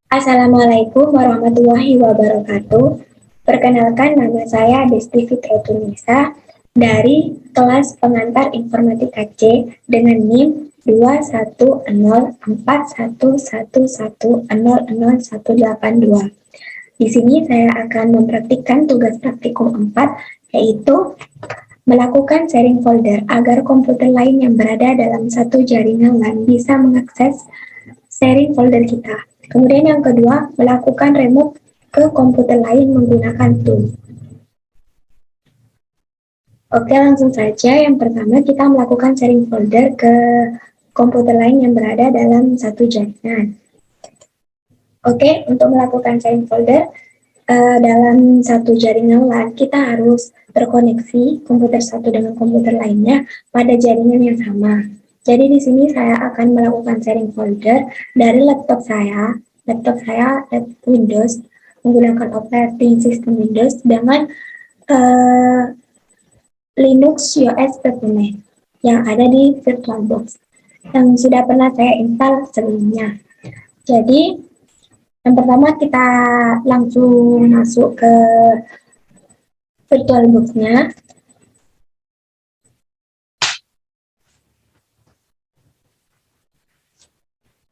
Assalamualaikum warahmatullahi wabarakatuh. Perkenalkan, nama saya Desti Fitrotunisa dari kelas pengantar informatika C dengan NIM 2104111000182. Di sini saya akan mempraktikkan tugas praktikum 4, yaitu melakukan sharing folder agar komputer lain yang berada dalam satu jaringan LAN bisa mengakses sharing folder kita. Kemudian yang kedua, melakukan remove ke komputer lain menggunakan tool. Oke, langsung saja. Yang pertama, kita melakukan sharing folder ke komputer lain yang berada dalam satu jaringan. Oke, untuk melakukan sharing folder dalam satu jaringan LAN, kita harus terkoneksi komputer satu dengan komputer lainnya pada jaringan yang sama. Jadi di sini saya akan melakukan sharing folder dari laptop saya Windows, menggunakan operating system Windows dengan Linux OS Development yang ada di VirtualBox yang sudah pernah saya install sebelumnya. Jadi yang pertama kita langsung masuk ke VirtualBox-nya.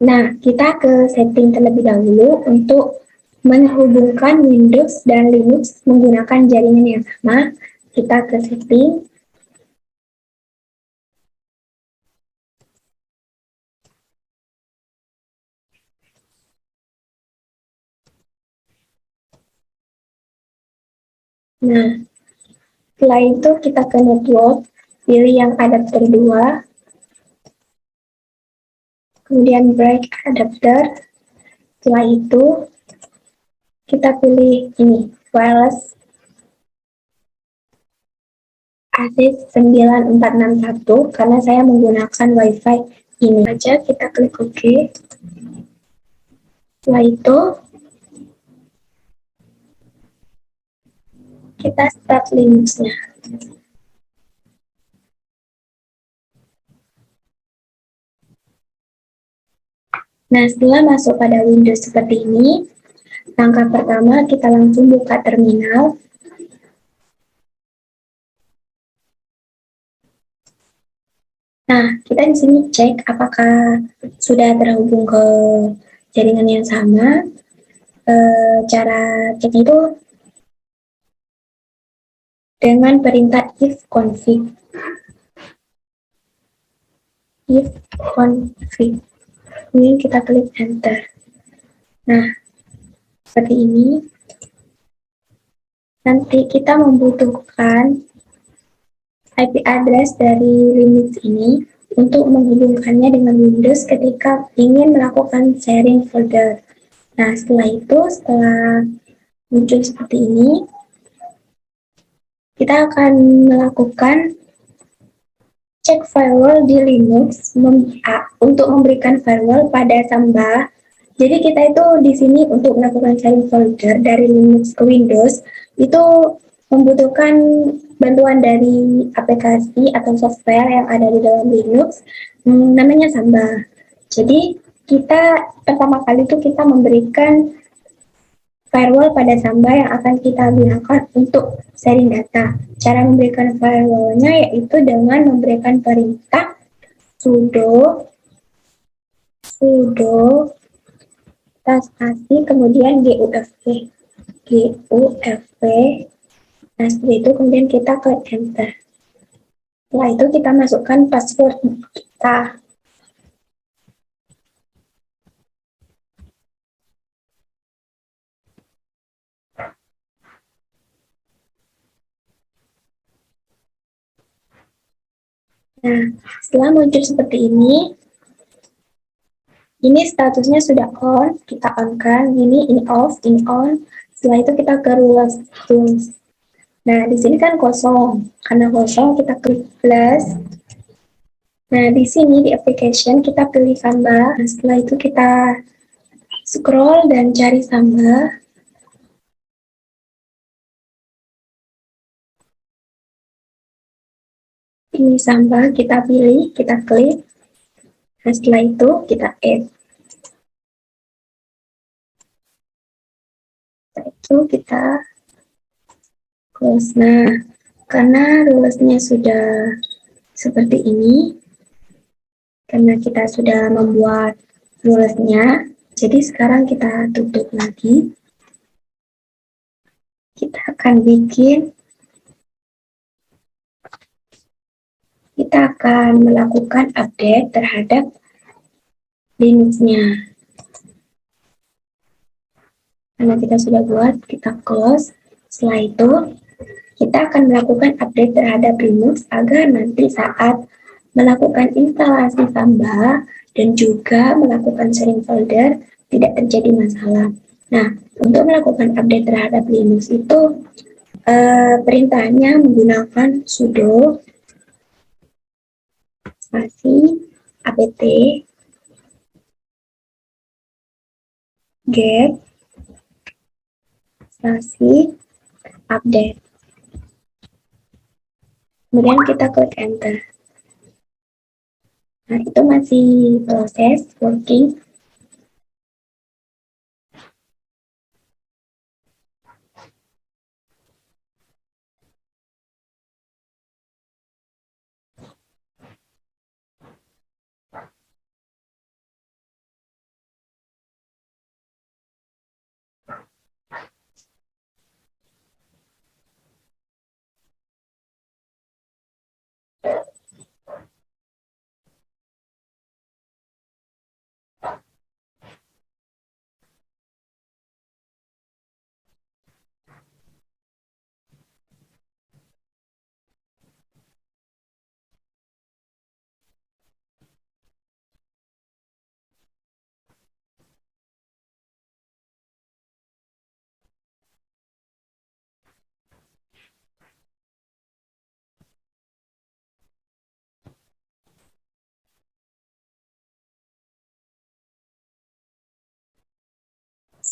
Nah, kita ke setting terlebih dahulu untuk menghubungkan Windows dan Linux menggunakan jaringan yang sama. Kita ke setting. Nah, setelah itu kita ke network, pilih yang adapter 2, kemudian break adapter. Setelah itu kita pilih ini, wireless AC 9461 karena saya menggunakan WiFi ini. Aja kita klik OK. Setelah itu kita start Linux-nya. Nah, setelah masuk pada Windows seperti ini, langkah pertama kita langsung buka terminal. Nah, kita di sini cek apakah sudah terhubung ke jaringan yang sama. Cara cek itu dengan perintah ifconfig. Kemudian kita klik enter. Nah, seperti ini. Nanti kita membutuhkan IP address dari Linux ini untuk menghubungkannya dengan Windows ketika ingin melakukan sharing folder. Nah, setelah muncul seperti ini, kita akan melakukan cek firewall di Linux untuk memberikan firewall pada Samba. Jadi kita itu di sini untuk melakukan sharing folder dari Linux ke Windows itu membutuhkan bantuan dari aplikasi atau software yang ada di dalam Linux, namanya Samba. Jadi kita pertama kali itu kita memberikan firewall pada Samba yang akan kita gunakan untuk sharing data. Cara memberikan firewallnya yaitu dengan memberikan perintah sudo spasi kemudian gufv. Nah, setelah itu kemudian kita klik enter. Setelah itu kita masukkan password kita. Nah, setelah muncul seperti ini statusnya sudah on, kita on kan, ini off, ini on. Setelah itu kita ke rules tools. Nah, di sini kan kosong. Karena kosong, kita klik plus. Nah, di sini di application kita pilih Samba. Nah, setelah itu kita scroll dan cari Samba. Ini Samba, kita pilih, kita klik. Nah, setelah itu kita add. itu kita close. Nah, karena rulesnya sudah seperti ini, karena kita sudah membuat rulesnya, jadi sekarang kita tutup lagi. Kita akan melakukan update terhadap Linux-nya. Karena kita sudah buat, kita close. Setelah itu, kita akan melakukan update terhadap Linux agar nanti saat melakukan instalasi Samba dan juga melakukan sharing folder tidak terjadi masalah. Nah, untuk melakukan update terhadap Linux itu perintahnya menggunakan sudo spasi apt get spasi update. Kemudian kita klik enter. Nah, itu masih proses working.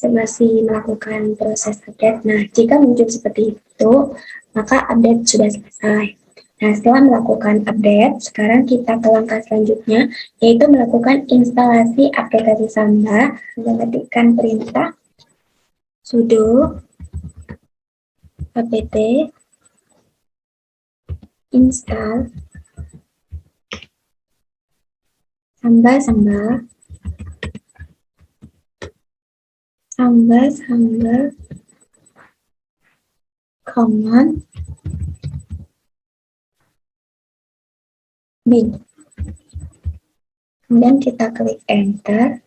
Masih melakukan proses update. Nah, jika muncul seperti itu, maka update sudah selesai. Nah, setelah melakukan update, sekarang kita ke langkah selanjutnya, yaitu melakukan instalasi aplikasi Samba. Mengetikkan perintah sudo apt install Samba command bin. Kemudian kita klik enter.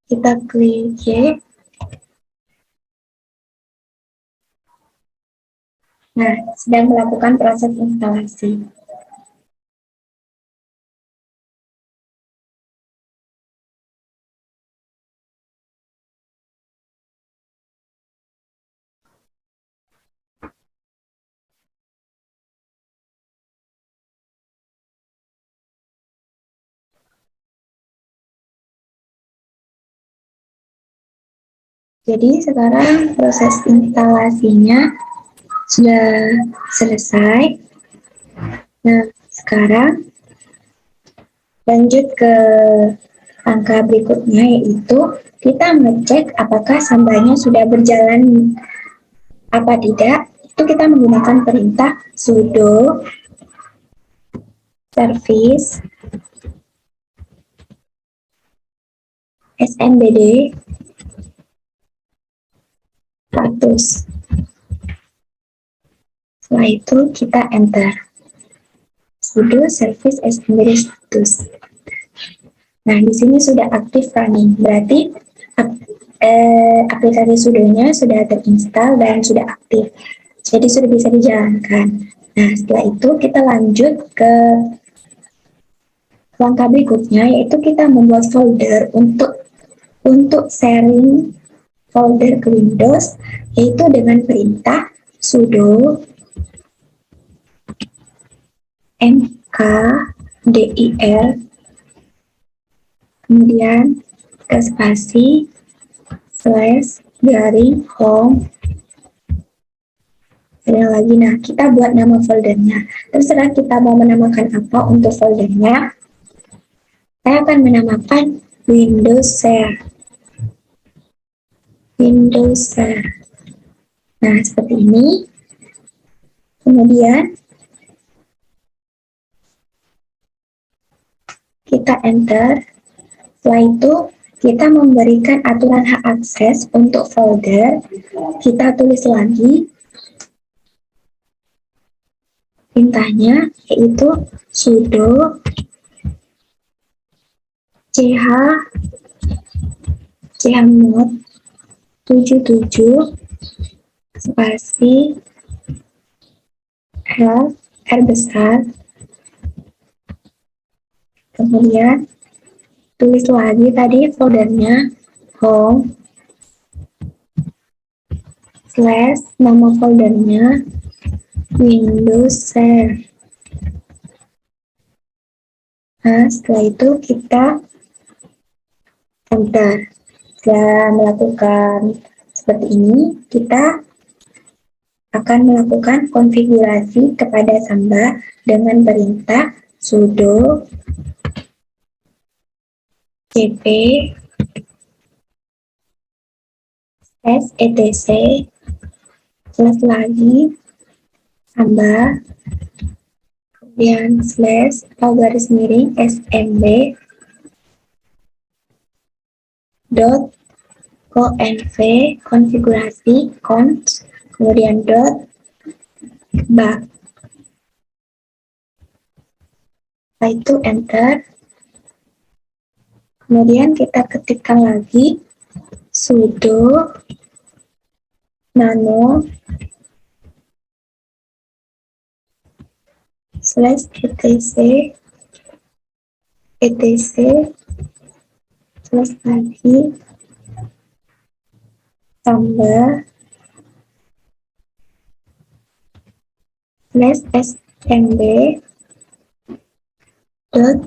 Kita klik Y. Nah, sedang melakukan proses instalasi. Jadi sekarang proses instalasinya sudah selesai. Nah, sekarang lanjut ke langkah berikutnya, yaitu kita ngecek apakah sambanya sudah berjalan apa tidak. Itu kita menggunakan perintah sudo service smbd status. Setelah itu kita enter sudo service smbd status. Nah, di sini sudah aktif running, berarti aplikasi sudonya sudah terinstall dan sudah aktif. Jadi sudah bisa dijalankan. Nah, setelah itu kita lanjut ke langkah berikutnya, yaitu kita membuat folder untuk sharing folder ke Windows, yaitu dengan perintah sudo mkdir kemudian ke spasi /home dan lagi. Nah, kita buat nama foldernya. Terserah kita mau menamakan apa untuk foldernya. Saya akan menamakan Windows Share. Windows Share. Nah, seperti ini. Kemudian kita enter. Setelah itu kita memberikan aturan hak akses untuk folder. Kita tulis lagi perintahnya, yaitu sudo chmod 77 spasi R besar, kemudian tulis lagi tadi foldernya home slash nama foldernya Windows Share. Nah, setelah itu kita enter. Setelah melakukan seperti ini, kita akan melakukan konfigurasi kepada Samba dengan perintah sudo cp etc plus lagi Samba, kemudian slash atau garis miring smb dot conv konfigurasi cons, kemudian dot back. Setelah itu enter. Kemudian kita ketikkan lagi sudo nano slash etc plus lagi tambah slash smb dot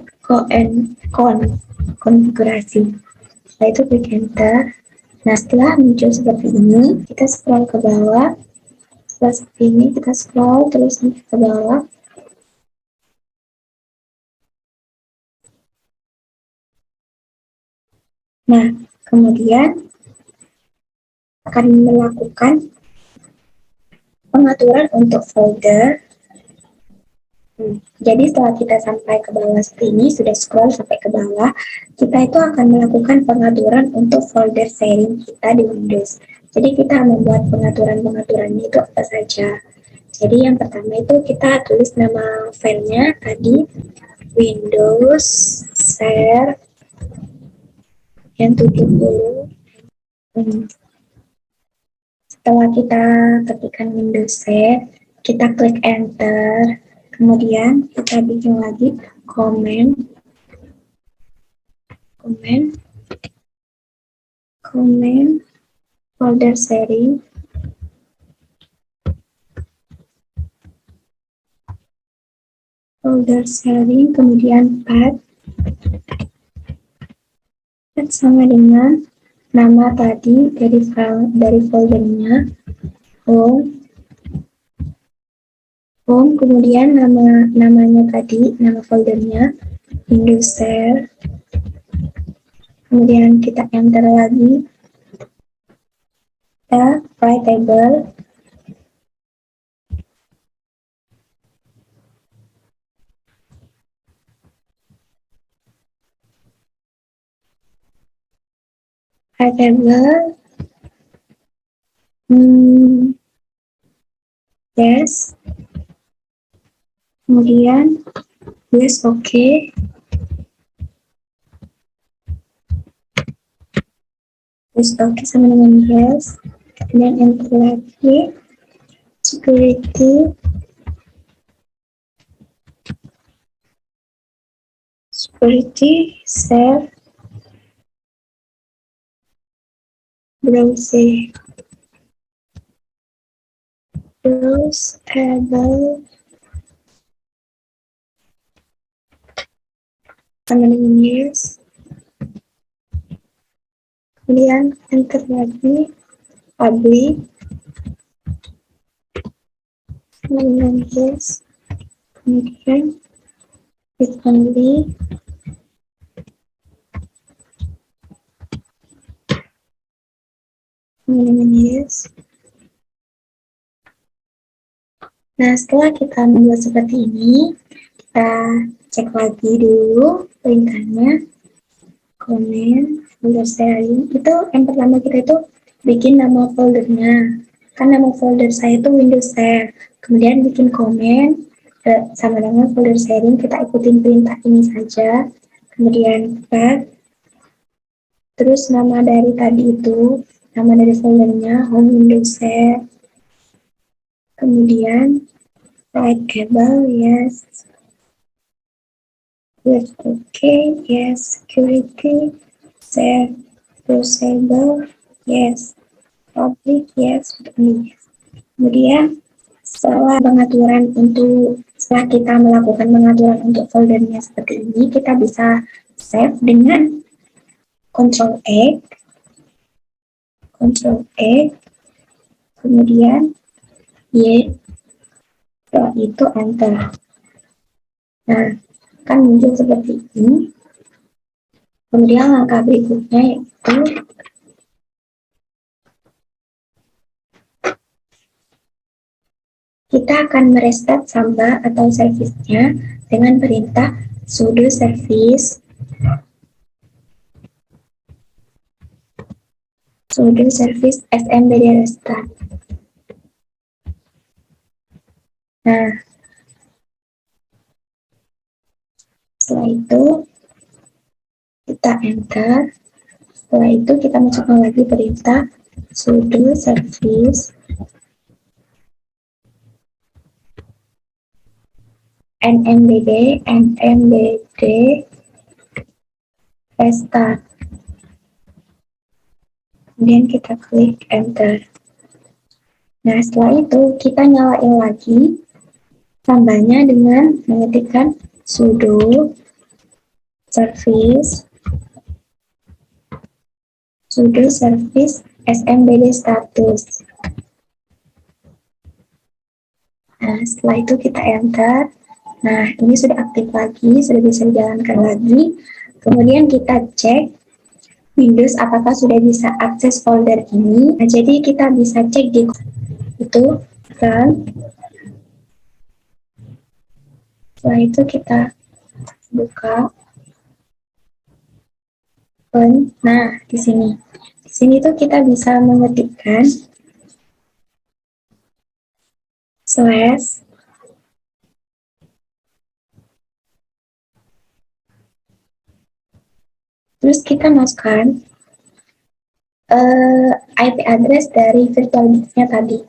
konfigurasi. Setelah itu klik enter. Nah, setelah muncul seperti ini, kita scroll ke bawah. Setelah seperti ini, kita scroll terus sampai ke bawah. Nah, kemudian akan melakukan pengaturan untuk folder. Jadi setelah kita sampai ke bawah seperti ini, sudah scroll sampai ke bawah, kita itu akan melakukan pengaturan untuk folder sharing kita di Windows. Jadi kita membuat pengaturan-pengaturannya itu apa saja. Jadi yang pertama itu kita tulis nama filenya tadi Windows Share yang 70. Setelah kita ketikkan Windows Share, kita klik enter. Kemudian kita bikin lagi komen folder sharing, kemudian path sama dengan nama tadi dari foldernya home, kemudian namanya tadi, nama foldernya Windows Share, kemudian kita enter lagi, kita writable, yes, kemudian yes, oke. Yes, oke sama dengan yes. Kemudian enter lagi. Security, save, browsable, sama dengan yes. Kemudian enter lagi, public, sama dengan yes. Kemudian klik only, Yes. Nah, setelah kita membuat seperti ini, kita cek lagi dulu lingkarannya, komen, folder sharing. Itu yang pertama kita itu bikin nama foldernya. Kan nama folder saya itu Windows Share. Kemudian bikin komen, sama dengan folder sharing, kita ikutin perintah ini saja. Kemudian path, terus nama dari tadi itu, nama dari foldernya home Windows Share. Kemudian write cable, yes. Yes, okay, yes. Security, share, usable, yes. Public, yes. Kemudian setelah kita melakukan pengaturan untuk foldernya seperti ini, kita bisa save dengan Ctrl X, Ctrl X, kemudian Y, setelah itu enter. Nah, kan muncul seperti ini. Kemudian langkah berikutnya yaitu kita akan merestart Samba atau servisnya dengan perintah sudo service smd restart. Nah, setelah itu kita enter. Setelah itu kita masukkan lagi perintah sudo service nmdd restart. Kemudian kita klik enter. Nah, setelah itu kita nyalain lagi tambahnya dengan mengetikkan sudo service smd status. Nah, setelah itu kita enter. Nah, ini sudah aktif lagi, sudah bisa dijalankan lagi. Kemudian kita cek Windows apakah sudah bisa akses folder ini. Nah, jadi kita bisa cek di itu kan. Setelah itu kita buka open. Nah, di sini. Di sini tuh kita bisa mengetikkan slash terus kita masukkan IP address dari VirtualBox-nya tadi.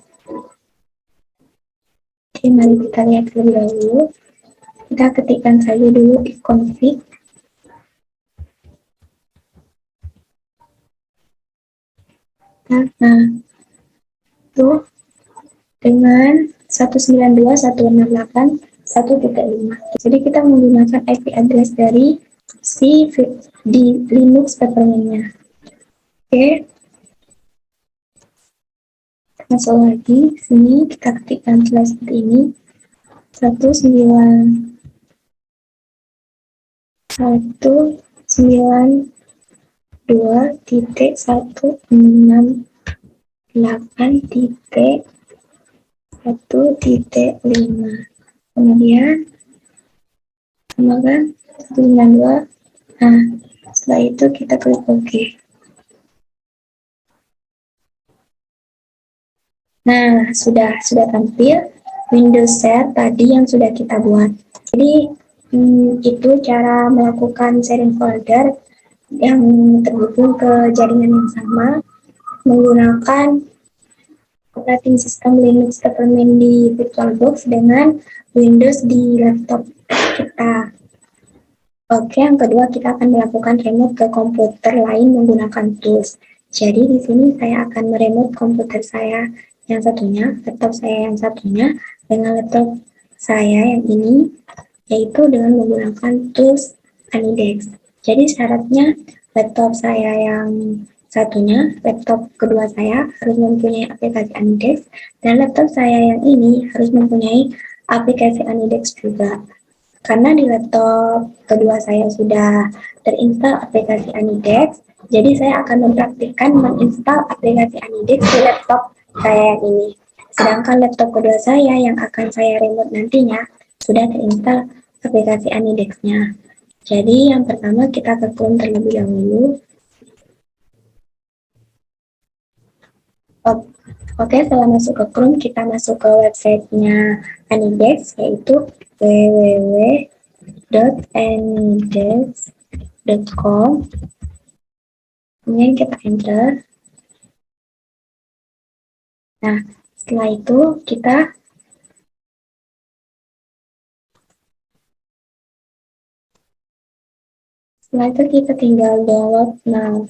Oke, mari kita lihat terlebih dahulu. Kita ketikkan saja dulu ifconfig. Nah, itu dengan 192.168.1.5. Jadi kita menggunakan IP address dari si di Linux peppermint-nya. Oke. Masuk lagi sini kita ketikkan slash seperti ini 192.168.1.5. Kemudian tambahkan 192. Nah, setelah itu kita klik OK. Nah, sudah tampil Windows Share tadi yang sudah kita buat. Jadi itu cara melakukan sharing folder yang terhubung ke jaringan yang sama menggunakan operating system Linux peppermint di VirtualBox dengan Windows di laptop kita. Oke, yang kedua kita akan melakukan remote ke komputer lain menggunakan tools. Jadi di sini saya akan meremote komputer saya yang satunya, laptop saya yang satunya dengan laptop saya yang ini, yaitu dengan menggunakan tools Anidex. Jadi syaratnya laptop saya yang satunya, laptop kedua saya harus mempunyai aplikasi Anidex, dan laptop saya yang ini harus mempunyai aplikasi Anidex juga. Karena di laptop kedua saya sudah terinstall aplikasi Anidex, jadi saya akan mempraktikkan menginstal aplikasi Anidex di laptop saya yang ini. Sedangkan laptop kedua saya yang akan saya remote nantinya sudah terinstall aplikasi Anidex-nya. Jadi yang pertama kita ke Chrome terlebih dahulu. Oke, setelah masuk ke Chrome, kita masuk ke websitenya Anidex, yaitu www.anidex.com. Kemudian kita enter. Nah, setelah itu kita tinggal download. Nah,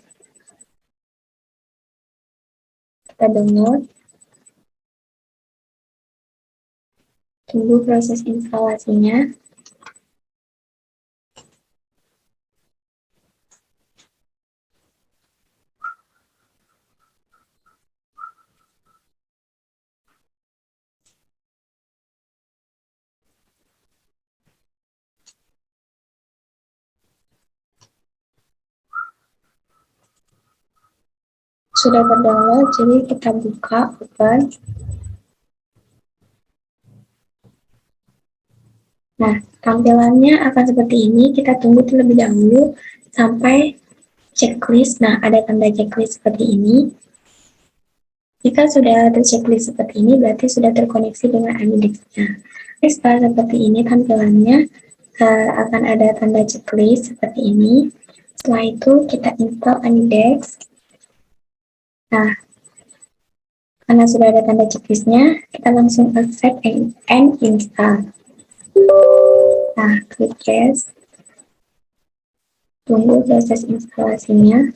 kita download. Tunggu proses instalasinya. Sudah terdownload, jadi kita buka, open. Nah, tampilannya akan seperti ini. Kita tunggu terlebih dahulu sampai checklist. Nah, ada tanda checklist seperti ini. Jika sudah terchecklist seperti ini, berarti sudah terkoneksi dengan Anidex-nya. Setelah seperti ini tampilannya, akan ada tanda checklist seperti ini. Setelah itu kita install Anidex. Nah, karena sudah ada tanda checklistnya, kita langsung accept and install. Nah, klik yes. Tunggu proses instalasinya.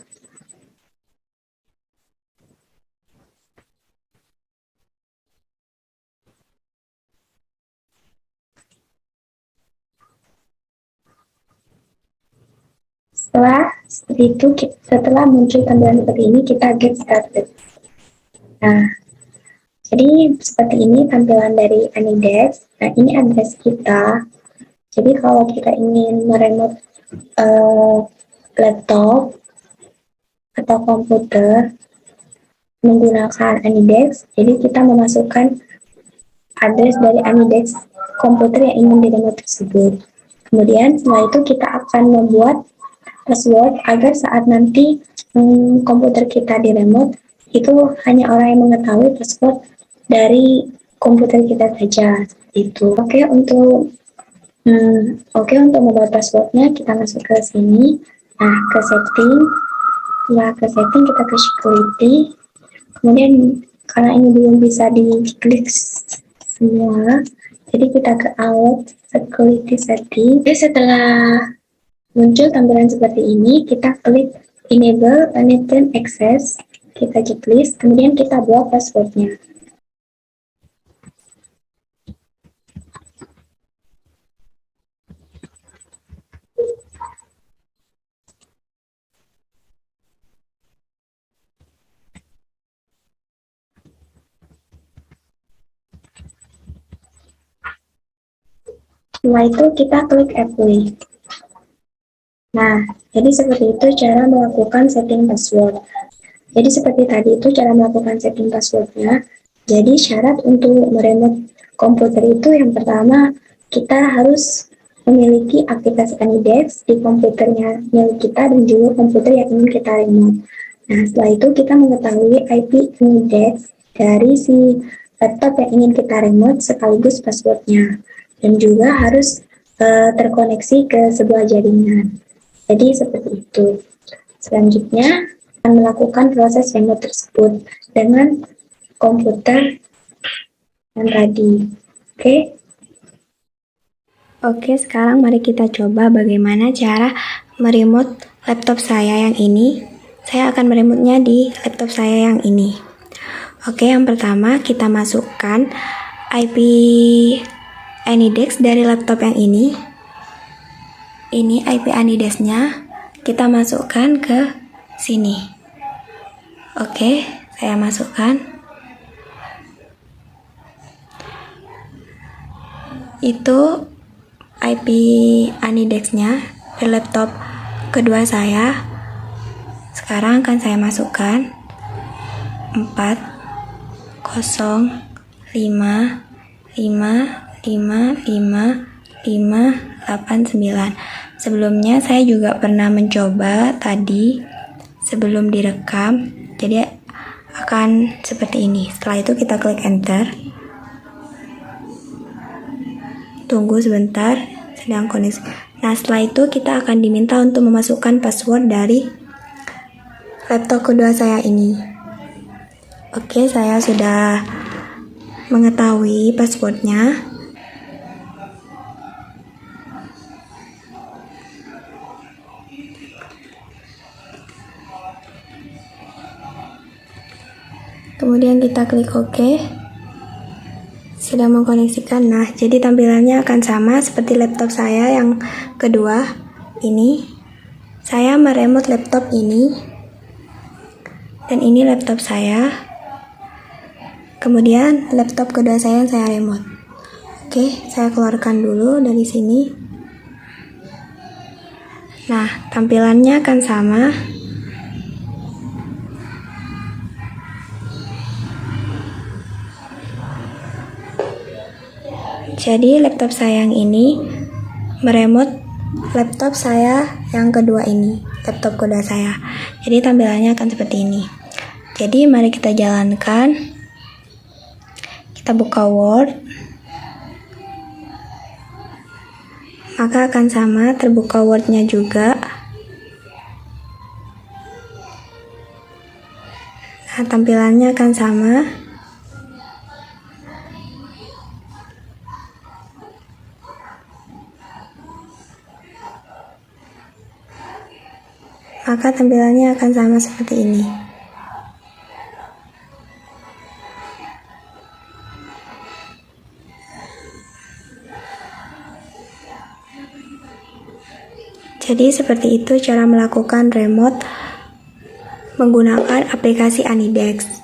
Setelah muncul tampilan seperti ini, kita get started. Nah, jadi seperti ini tampilan dari Anidex. Nah, ini address kita. Jadi kalau kita ingin meremote laptop atau komputer menggunakan Anidex, jadi kita memasukkan address dari Anidex komputer yang ingin diremote tersebut. Kemudian setelah itu kita akan membuat password agar saat nanti komputer kita diremote, itu hanya orang yang mengetahui password dari komputer kita saja. Itu Oke, untuk membuat passwordnya kita masuk ke sini. Nah, ke setting. Setelah ke setting kita ke security. Kemudian karena ini belum bisa diklik semua, jadi kita ke out security setting. Jadi setelah muncul tampilan seperti ini, kita klik enable anytime access, kita checklist, kemudian kita buat passwordnya. Setelah itu kita klik apply. Nah, jadi seperti itu cara melakukan setting password. Jadi seperti tadi itu cara melakukan setting passwordnya. Jadi syarat untuk meremote komputer itu yang pertama kita harus memiliki aplikasi Anidex di komputernya milik kita dan juga komputer yang ingin kita remote. Nah, setelah itu kita mengetahui IP Anidex dari si laptop yang ingin kita remote sekaligus passwordnya. Dan juga harus terkoneksi ke sebuah jaringan. Jadi seperti itu. Selanjutnya akan melakukan proses remote tersebut dengan komputer yang tadi. Oke, sekarang mari kita coba bagaimana cara meremote laptop saya yang ini. Saya akan meremotenya di laptop saya yang ini. Oke, yang pertama kita masukkan IP Anidex dari laptop yang ini. Ini IP Anidex-nya, kita masukkan ke sini. Oke, saya masukkan. Itu IP Anidex-nya di laptop kedua saya. Sekarang akan saya masukkan 405555559. Sebelumnya saya juga pernah mencoba tadi sebelum direkam, jadi akan seperti ini. Setelah itu kita klik enter, tunggu sebentar sedang koneksi. Nah, setelah itu kita akan diminta untuk memasukkan password dari laptop kedua saya ini. Oke, saya sudah mengetahui passwordnya. Kemudian kita klik OK. Sudah mengkoneksikan. Nah, jadi tampilannya akan sama seperti laptop saya yang kedua ini. Saya meremote laptop ini, dan ini laptop saya. Kemudian laptop kedua saya yang saya remote. Oke, saya keluarkan dulu dari sini. Nah, tampilannya akan sama. Jadi laptop saya yang ini meremote laptop saya yang kedua ini, laptop kedua saya. Jadi tampilannya akan seperti ini. Jadi mari kita jalankan. Kita buka Word. Maka akan sama, terbuka Word-nya juga. Nah, tampilannya akan sama. Maka tampilannya akan sama seperti ini. Jadi seperti itu cara melakukan remote menggunakan aplikasi Anidex.